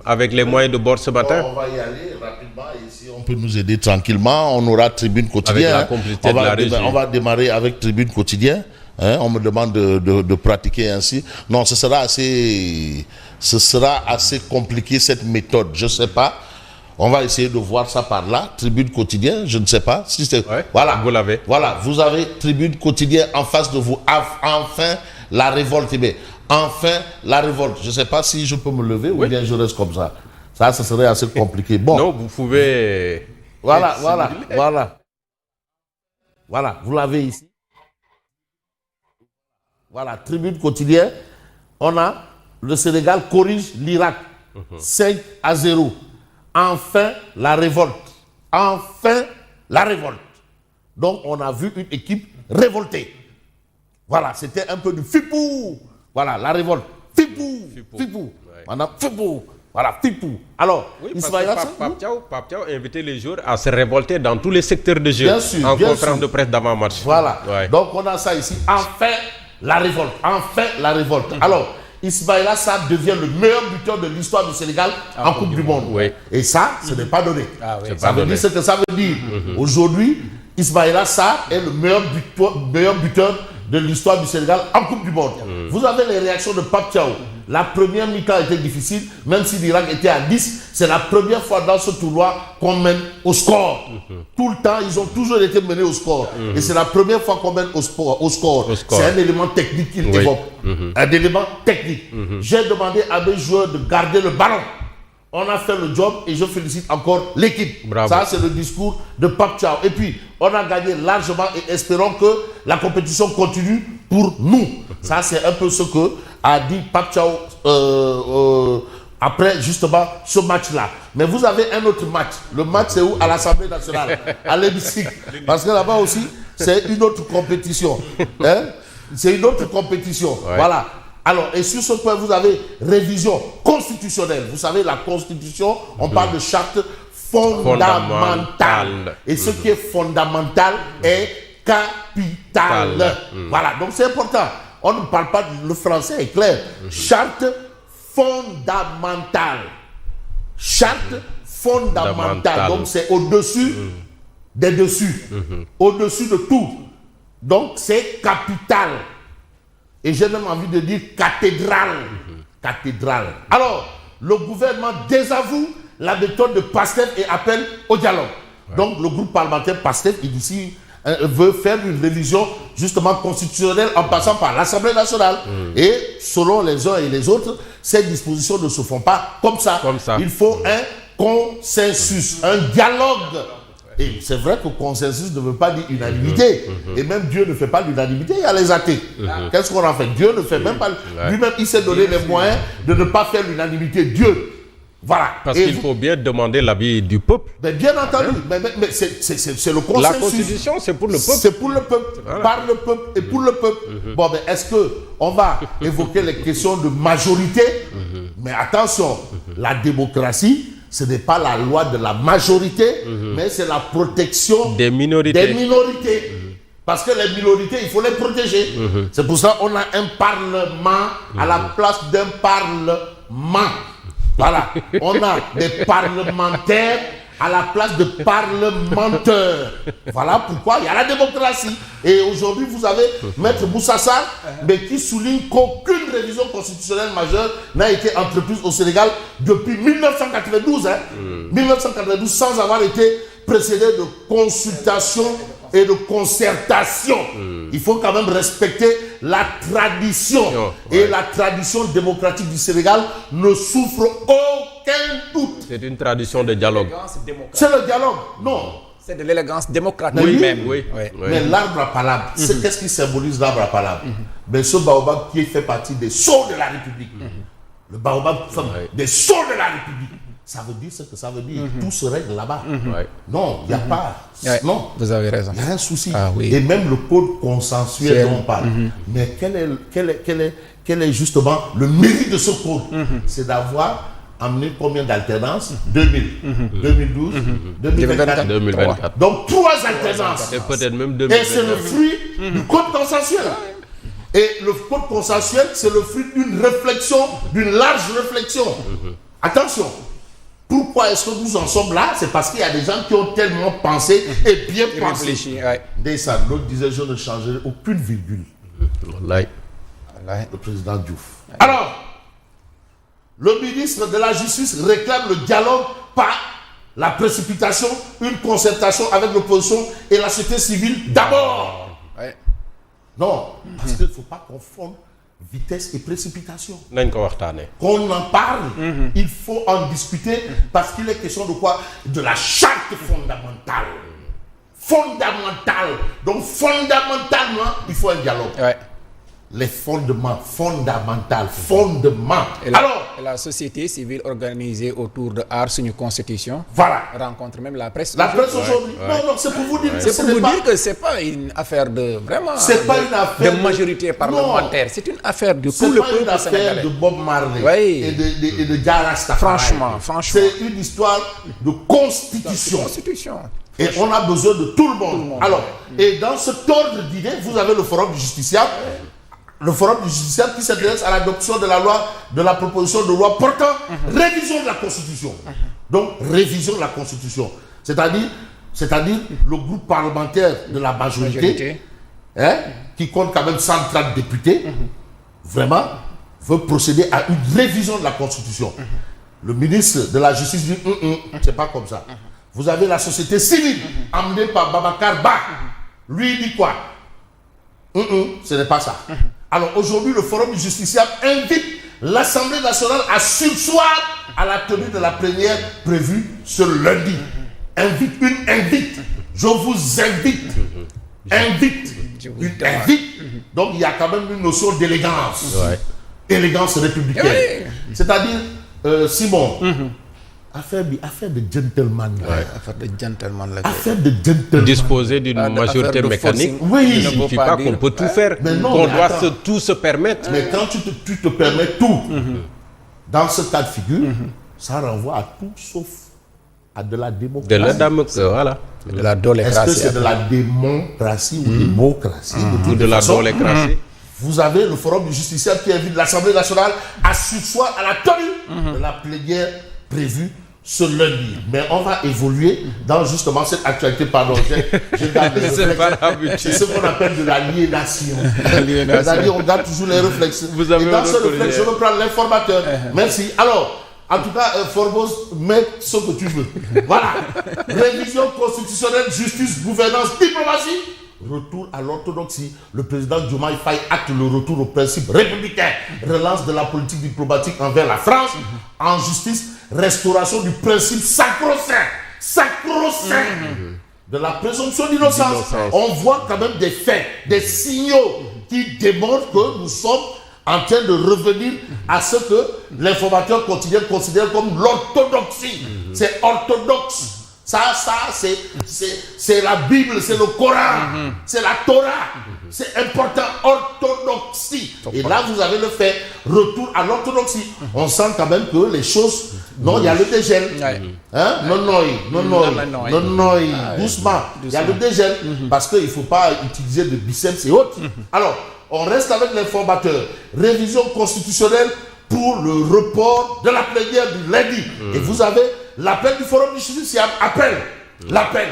avec les moyens de bord ce matin. On va y aller rapidement. Ici, on peut nous aider tranquillement. On aura Tribune Quotidien. Avec la complicité de la régie. On va démarrer avec Tribune Quotidien. On me demande de pratiquer ainsi. Non, ce sera assez compliqué cette méthode. Je ne sais pas. On va essayer de voir ça par là. Tribune Quotidien, je ne sais pas. Si c'est... Voilà. Vous l'avez. Voilà, vous avez Tribune Quotidien en face de vous. Enfin, la révolte. Enfin, la révolte. Je ne sais pas si je peux me lever ou bien je reste comme ça. Ça serait assez compliqué. Bon. Non, vous pouvez... Voilà. Voilà, vous l'avez ici. Voilà, Tribune Quotidien. On a le Sénégal corrige l'Irak. 5-0. Enfin, la révolte. Enfin, la révolte. Donc, on a vu une équipe révoltée. Voilà, c'était un peu du fipou. Voilà, la révolte. Fipou. Madame Fipou. Voilà, fipou. Alors, Pape Thiaw invitait les joueurs à se révolter dans tous les secteurs de jeu. Bien sûr, en conférence de presse d'avant-match. Voilà. Ouais. Donc, on a ça ici. Enfin, la révolte. Enfin, la révolte. Alors, Ismaïla Sarr devient le meilleur buteur de l'histoire du Sénégal en Coupe du Monde. Oui. Et ça, ce n'est pas donné. Ça veut dire ce que ça veut dire. Aujourd'hui, Ismaïla Sarr est le meilleur buteur de l'histoire du Sénégal en Coupe du Monde. Vous avez les réactions de Pape Thiaw. La première mi-temps était difficile, même si l'Irak était à 10. C'est la première fois dans ce tournoi qu'on mène au score. Tout le temps, ils ont toujours été menés au score. Et c'est la première fois qu'on mène au score. C'est un élément technique qu'il évoque. Un élément technique. J'ai demandé à mes joueurs de garder le ballon. On a fait le job et je félicite encore l'équipe. Ça, c'est le discours de Pape Thiaw. Et puis, on a gagné largement et espérons que la compétition continue pour nous. Ça, c'est un peu ce que a dit Pape Thiaw après, justement, ce match-là. Mais vous avez un autre match. Le match, c'est où? À l'Assemblée nationale, à l'hémicycle. Parce que là-bas aussi, c'est une autre compétition. C'est une autre compétition. Voilà. Alors, et sur ce point, vous avez révision constitutionnelle. Vous savez, la Constitution, on parle de charte fondamentale. Et ce qui est fondamental est capital. Voilà, donc c'est important. On ne parle pas, le français est clair. Charte fondamentale. Charte fondamentale. Donc c'est au-dessus des dessus. Au-dessus de tout. Donc c'est capital. Et j'ai même envie de dire cathédrale. Cathédrale. Alors, le gouvernement désavoue la méthode de PASTEF et appelle au dialogue. Donc, le groupe parlementaire PASTEF, ici, veut faire une révision justement constitutionnelle en passant par l'Assemblée nationale. Et selon les uns et les autres, ces dispositions ne se font pas comme ça. Il faut un consensus, un dialogue. Et c'est vrai que consensus ne veut pas dire unanimité. Et même Dieu ne fait pas l'unanimité, il y a les athées. Qu'est-ce qu'on en fait? Dieu ne fait même pas... Lui-même, il s'est donné les moyens de ne pas faire l'unanimité. Dieu. Voilà. Parce qu'il faut bien demander l'avis du peuple. Mais bien entendu. Mais c'est le consensus. La Constitution, c'est pour le peuple. C'est pour le peuple. Voilà. Par le peuple et pour le peuple. Bon, mais est-ce qu'on va évoquer les questions de majorité? Mais attention, la démocratie... Ce n'est pas la loi de la majorité, mais c'est la protection des minorités. Parce que les minorités, il faut les protéger. C'est pour ça qu'on a un parlement à la place d'un parlement. Voilà. On a des parlementaires à la place de parlementaires. Voilà pourquoi il y a la démocratie. Et aujourd'hui, vous avez Maître Moussa Sarr, mais qui souligne qu'aucune révision constitutionnelle majeure n'a été entreprise au Sénégal depuis 1992. 1992, sans avoir été précédée de consultation et de concertation. Il faut quand même respecter la tradition. Et la tradition démocratique du Sénégal ne souffre aucun doute. C'est une tradition de dialogue. C'est le dialogue. Non. C'est de l'élégance démocratique. Oui. Mais l'arbre à palabre, qu'est-ce qui symbolise l'arbre à palabre? Mais ce baobab qui fait partie des sceaux de la République. Le baobab des sceaux de la République. Ça veut dire ce que ça veut dire. Tout se règle là-bas. Non, il n'y a pas. Non. Vous avez raison. Il y a un souci. Et même le code consensuel dont on parle. Mais quel est justement le mérite de ce code? C'est d'avoir amené combien d'alternances? 2000, 2012, 2024. Donc 3 alternances. Et peut-être même 2024. Et c'est le fruit du code consensuel. Et le code consensuel, c'est le fruit d'une réflexion, d'une large réflexion. Attention, pourquoi est-ce que nous en sommes là? C'est parce qu'il y a des gens qui ont tellement pensé et bien pensé. Réfléchi, ouais. Ndeysaan, l'autre disait je ne changerai aucune virgule. Wallahi. Le président Diouf. Alors, le ministre de la Justice réclame le dialogue par la précipitation, une concertation avec l'opposition et la société civile d'abord. Ouais. Non, parce qu'il ne faut pas confondre vitesse et précipitation. nañ ko waxtaanee. Qu'on en parle, il faut en discuter parce qu'il est question de quoi? De la charte fondamentale. Fondamentale. Donc fondamentalement, il faut un dialogue. Ouais. Les fondements, fondements. Et la société civile organisée autour de Aar Suñu Constitution Voilà. rencontre même la presse. La presse aujourd'hui. Non, c'est pour vous dire que C'est pour vous pas... dire que c'est pas une affaire de vraiment. C'est pas une affaire de majorité parlementaire. C'est une affaire de tout C'est le pas une peuple affaire sénégalais. de Bob Marley Oui. et de Jah Rastafari. Franchement. C'est une histoire de constitution. Constitution. Et on a besoin de tout le monde. Alors, et dans cet ordre d'idées, vous avez le Forum du justiciable. Le Forum du justiciable qui s'intéresse à l'adoption de la loi, de la proposition de loi portant révision de la Constitution. Donc, révision de la Constitution. C'est-à-dire le groupe parlementaire de la majorité. Qui compte quand même 130 députés, vraiment, veut procéder à une révision de la Constitution. Le ministre de la Justice dit, c'est pas comme ça. Vous avez la société civile, emmenée par Babacar Ba. Lui dit quoi? Ce n'est pas ça. Alors aujourd'hui, le Forum du justiciable invite l'Assemblée nationale à surseoir à la tenue de la plénière prévue ce lundi. Invite. Je vous invite. Invite. Donc il y a quand même une notion d'élégance. Ouais. Élégance républicaine. Oui. C'est-à-dire, Simon, affaire de gentleman. Affaire de gentleman. Affaire de gentleman. Disposer d'une majorité affaire de mécanique forcing. Oui. ne signifie pas qu'on peut tout faire, Mais non, qu'on mais doit attends. tout se permettre. Mais quand tu te permets tout, dans ce cas de figure, ça renvoie à tout sauf à de la démocratie. De l'Adam, voilà. De la Est-ce que dolécratie. c'est de la démocratie ou démocratie? Ou de la dolécratie. Vous avez le Forum du justiciable qui invite l'Assemblée nationale à surseoir à la tenue de la plénière prévue ce lundi. Mais on va évoluer dans justement cette actualité. Pardon, je garde les C'est pas réflexes. l'habitude. C'est ce qu'on appelle de l'aliénation. C'est-à-dire on garde toujours les réflexes. Vous avez Et dans un ce autre réflexe, je lien. reprends l'informateur. Merci. Alors, en tout cas, Forbos, mets ce que tu veux. Voilà. Révision constitutionnelle, justice, gouvernance, diplomatie. Retour à l'orthodoxie. Le président Diomaye Faye acte le retour au principe républicain. Relance de la politique diplomatique envers la France. En justice, restauration du principe sacro-saint de la présomption d'innocence. On voit quand même des faits, des signaux qui démontrent que nous sommes en train de revenir à ce que l'informateur quotidien considère comme l'orthodoxie. C'est orthodoxe. Ça, c'est la Bible, c'est le Coran, c'est la Torah. C'est important, orthodoxie. Et là, vous avez le fait, retour à l'orthodoxie. On sent quand même que les choses... Non, il y a le dégel. Hein? Non, doucement. Il y a le dégel. Parce qu'il ne faut pas utiliser de biceps et autres. Alors, on reste avec l'informateur. Révision constitutionnelle pour le report de la plénière du lundi. Et vous avez l'appel du Forum du justiciable. L'appel.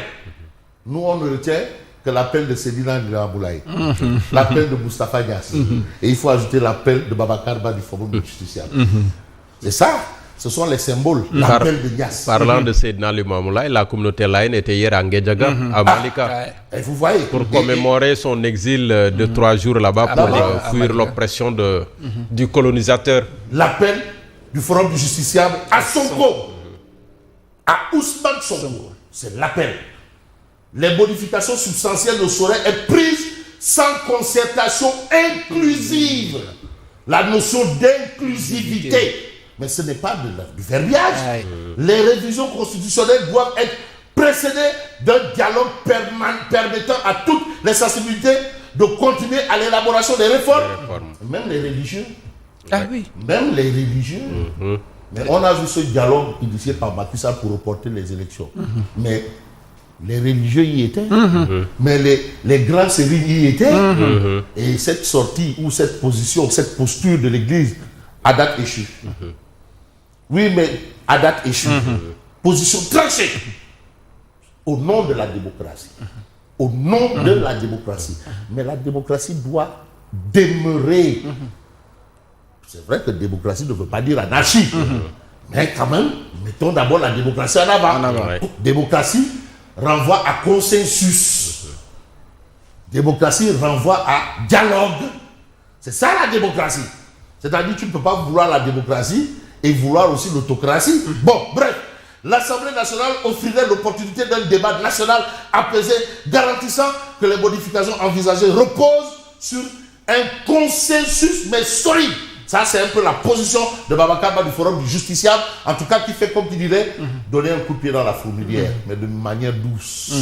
Nous, on ne retient que l'appel de Sédina Ndiraboulaye, l'appel de Moustapha Niasse. Et il faut ajouter l'appel de Babacar Ba du Forum du justiciable. C'est ça. Ce sont les symboles. L'appel de Niasse. Parlant de Seydina Limamou Laye, la communauté laïenne était hier à Nguédiaga, à Malika, Et vous voyez. pour commémorer son exil de 3 jours là-bas pour fuir l'oppression du colonisateur. L'appel du Forum du justiciable à Sonko, à Ousmane Sonko. C'est l'appel. Les modifications substantielles ne sauraient être prises sans concertation inclusive. La notion d'inclusivité. Mais ce n'est pas du verbiage. Les révisions constitutionnelles doivent être précédées d'un dialogue permettant à toutes les sensibilités de continuer à l'élaboration des réformes. Même les religieux. Ah oui. Même les religieux. Mais on a vu ce dialogue initié par Macky Sall pour reporter les élections. Mais les religieux y étaient. Mais les grands séries y étaient. Et cette sortie ou cette position, cette posture de l'Église a date échue. Oui, mais à date échue. Position tranchée. Au nom de la démocratie. Au nom de la démocratie. Mais la démocratie doit demeurer. C'est vrai que démocratie ne veut pas dire anarchie. Mais quand même, mettons d'abord la démocratie en avant. Démocratie renvoie à consensus. Démocratie renvoie à dialogue. C'est ça la démocratie. C'est-à-dire que tu ne peux pas vouloir la démocratie et vouloir aussi l'autocratie. Bon, bref, l'Assemblée nationale offrirait l'opportunité d'un débat national apaisé, garantissant que les modifications envisagées reposent sur un consensus, mais solide. Ça, c'est un peu la position de Babacar du Forum du Justiciable, en tout cas qui fait, comme tu dirais, donner un coup de pied dans la fourmilière, mais d'une manière douce.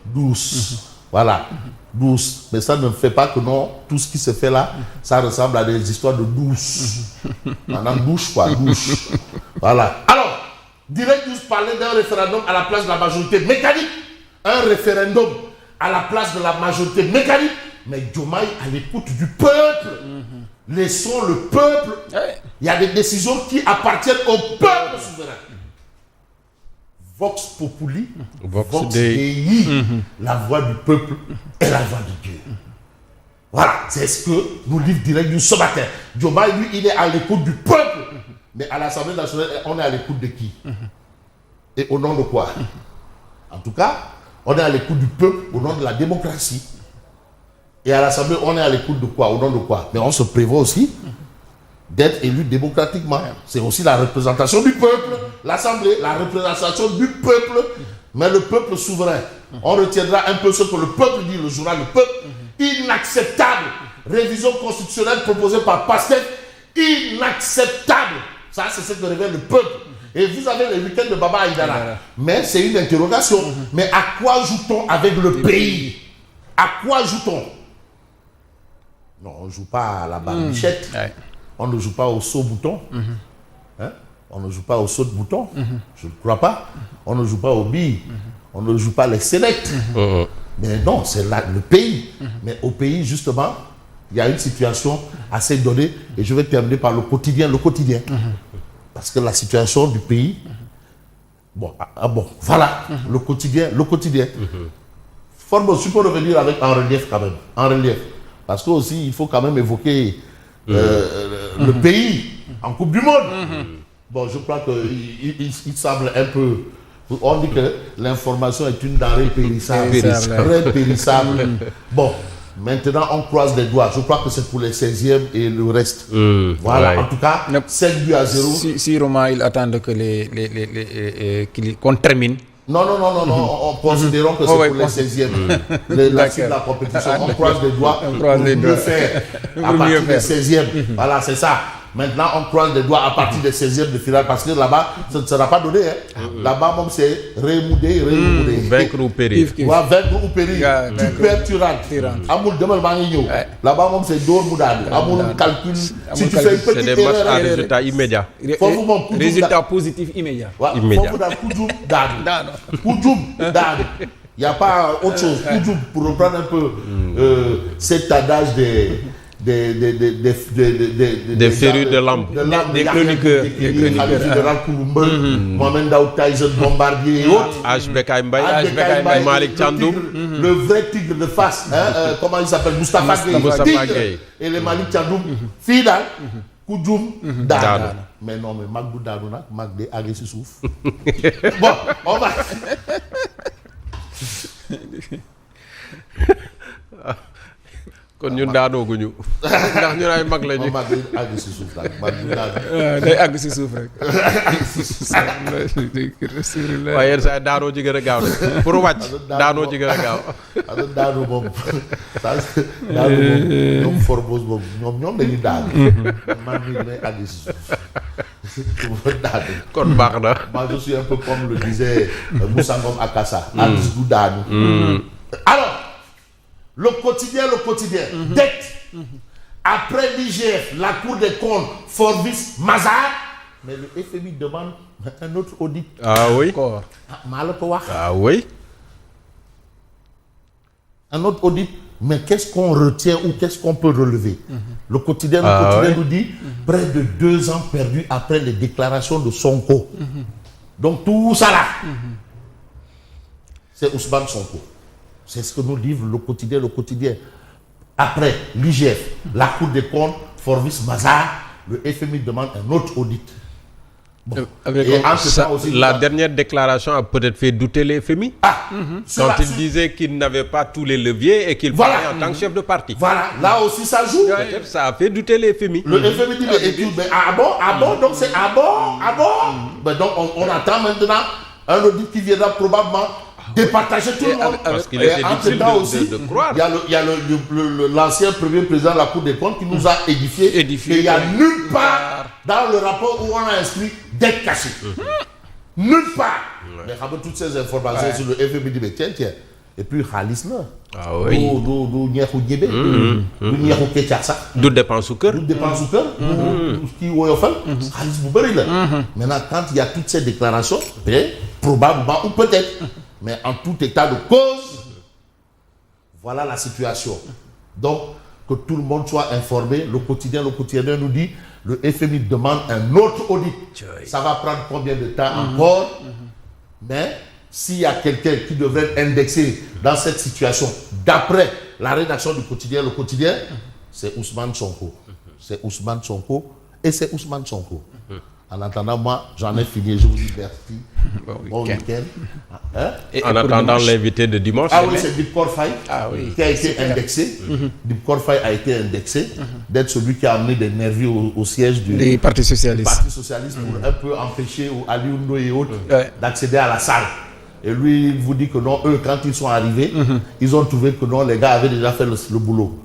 Douce. Voilà. Douce. Mais ça ne fait pas que non, tout ce qui se fait là, ça ressemble à des histoires de douce. Maintenant, douche quoi, douche. Voilà. Alors, Direct News parlait d'un référendum à la place de la majorité mécanique. Un référendum à la place de la majorité mécanique. Mais Diomaye à l'écoute du peuple. Laissons le peuple. Il y a des décisions qui appartiennent au peuple souverain. Vox Populi, Vox Dei, la voix du peuple et la voix de Dieu. Voilà, c'est ce que nous livre Direct News ce matin. Diomaye, lui, il est à l'écoute du peuple. Mais à l'Assemblée nationale, on est à l'écoute de qui? Et au nom de quoi? En tout cas, on est à l'écoute du peuple au nom de la démocratie. Et à l'Assemblée, on est à l'écoute de quoi? Au nom de quoi? Mais on se prévoit aussi d'être élu démocratiquement. C'est aussi la représentation du peuple. L'Assemblée, la représentation du peuple, mais le peuple souverain. On retiendra un peu ce que le peuple dit, le journal du peuple. Inacceptable. Révision constitutionnelle proposée par Pastef. Inacceptable. Ça, c'est ce que révèle le peuple. Et vous avez le week-end de Baba Aïdara. Mais c'est une interrogation. Mais à quoi joue-t-on avec le pays? À quoi joue-t-on? Non, on ne joue pas à la barbichette. On ne joue pas au saut-bouton. Hein? On ne joue pas au saut-bouton. Je ne crois pas. On ne joue pas aux billes. On ne joue pas les select. Mais non, c'est là le pays. Mais au pays, justement, il y a une situation assez donnée. Et je vais terminer par le quotidien. Le quotidien. Parce que la situation du pays... Bon, voilà. Le quotidien. Le quotidien. Formos, tu peux revenir avec en relief quand même. En relief. Parce que aussi, il faut quand même évoquer le pays en Coupe du Monde. Bon, je crois qu'il semble un peu... On dit que l'information est une denrée périssable. Très périssable. Bon, maintenant, on croise les doigts. Je crois que c'est pour les 16e et le reste. Voilà, en tout cas, 7-0. Si Roma, il attend que qu'on termine. Non, considérons que c'est pour les 16e. La suite de la compétition, on croise les doigts pour mieux faire à partir des 16e. Voilà, c'est ça. Maintenant, on croise les doigts à partir des 16e de finale parce que là-bas, ça ne sera pas donné. Là-bas, c'est remoudé. Vaincre ou périr. Vaincre ou périr. Tu perds, tu rentres. Amoul demal manigno. Là-bas, c'est d'or moudade. Amoul calcul. Si tu fais une petite erreur. C'est des matchs à résultat immédiat. Résultat positif immédiat. Immédiat. Koujoum dade. Il n'y a pas autre chose. Koujoum, pour reprendre un peu cet adage des férus de lampe. Des chroniqueurs. Mohamed Daoud Tyson, Bombardier et autres. H.B.K. Mbaye, Malik Tchandoum. Le vrai tigre de face. Comment il s'appelle? Moustapha Gueye. Et le Malik Tchandoum. Fidal. Koujoum Dado. Mais non, mais Magdou Dado, Magdé Agressi Souf. Bon, on va. kon ñun daanoo guñu ndax ñun ay mag lañu. mag day àgg si suuf daal mag day àgg si suuf rek. waaye yenn saa yi daanoo ji gën a gaaw de pour wàcc daanoo ji gën a gaaw. alors daanoo moom daanoo moom ñoom Formose boobu ñoom dañuy daanu. man mii damay àgg si suuf daanu. kon baax na. moi je suis un peu comme le disait Moussa Ngom Akassa. àgg si du daanu. alors. Le quotidien. Dette. Après l'IGF, la Cour des comptes, Forbis, Mazar. Mais le FMI demande un autre audit. Ah oui. Mal ko wax. Ah oui. Un autre audit. Mais qu'est-ce qu'on retient ou qu'est-ce qu'on peut relever? Le quotidien nous dit près de 2 ans perdus après les déclarations de Sonko. Donc tout ça là, c'est Ousmane Sonko. C'est ce que nous livre le quotidien. Après l'IGF, la Cour des comptes, Forbis Mazar, le FMI demande un autre audit. Bon. La dernière déclaration a peut-être fait douter les FMI. Quand il disait qu'il n'avait pas tous les leviers et qu'il parlait en tant que chef de parti. Voilà, là aussi ça joue. Peut-être ça a fait douter les FMI. Le FMI dit, donc c'est ben donc on attend maintenant un audit qui viendra probablement départager tout le monde. Parce qu'il était difficile de croire. Il y a l'ancien premier président de la Cour des comptes qui nous a édifié. Et il n'y a nulle part dans le rapport où on a inscrit dette cachée. Nulle part. Mais avec toutes ces informations sur le FMI dit, mais tiens. Et puis Khalis là. Ah oui. D'où dépense au cœur. Maintenant, quand il y a toutes ces déclarations, probablement ou peut-être, mais en tout état de cause, voilà la situation. Donc, que tout le monde soit informé. Le quotidien nous dit, le FMI demande un autre audit. Ça va prendre combien de temps encore? Mais s'il y a quelqu'un qui devrait être indexé dans cette situation, d'après la rédaction du quotidien, le quotidien, c'est Ousmane Sonko. C'est Ousmane Sonko et c'est Ousmane Sonko. En attendant, moi, j'en ai fini. Je vous dis merci. Bon week-end. En attendant l'invité de dimanche. Ah oui, c'est Dibkor Faye qui a été indexé. Dibkor Faye a été indexé d'être celui qui a amené des nervis au siège du Parti socialiste. Pour un peu empêcher Ali Oundo et autres d'accéder à la salle. Et lui, il vous dit que non, eux, quand ils sont arrivés, ils ont trouvé que non, les gars avaient déjà fait le boulot.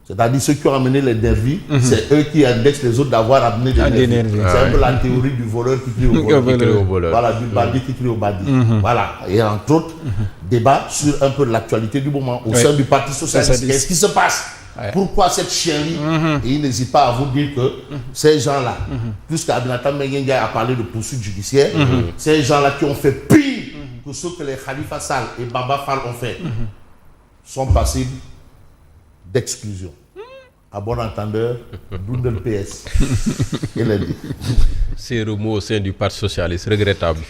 C'est-à-dire ceux qui ont amené les nervis, c'est eux qui indexent les autres d'avoir amené des nervis. C'est un peu la théorie du voleur qui crie au voleur. Voilà, du bandit qui crie au bandit. Voilà. Et entre autres, débat sur un peu l'actualité du moment au sein du Parti socialiste. Qu'est-ce qui se passe? Pourquoi cette chienlit? Et il n'hésite pas à vous dire que ces gens-là, puisqu'Abinatan Mengenga a parlé de poursuites judiciaires, ces gens-là qui ont fait pire que ceux que les Khalifa Sall et Baba Fall ont fait, sont passibles d'exclusion. À bon entendeur, Doudel PS. C'est remous au sein du Parti socialiste. Regrettable.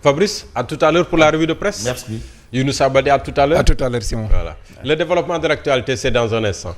Fabrice, à tout à l'heure pour la revue de presse. Merci. Younous Abadi, à tout à l'heure. À tout à l'heure, Simon. Voilà. Le développement de l'actualité, c'est dans un instant.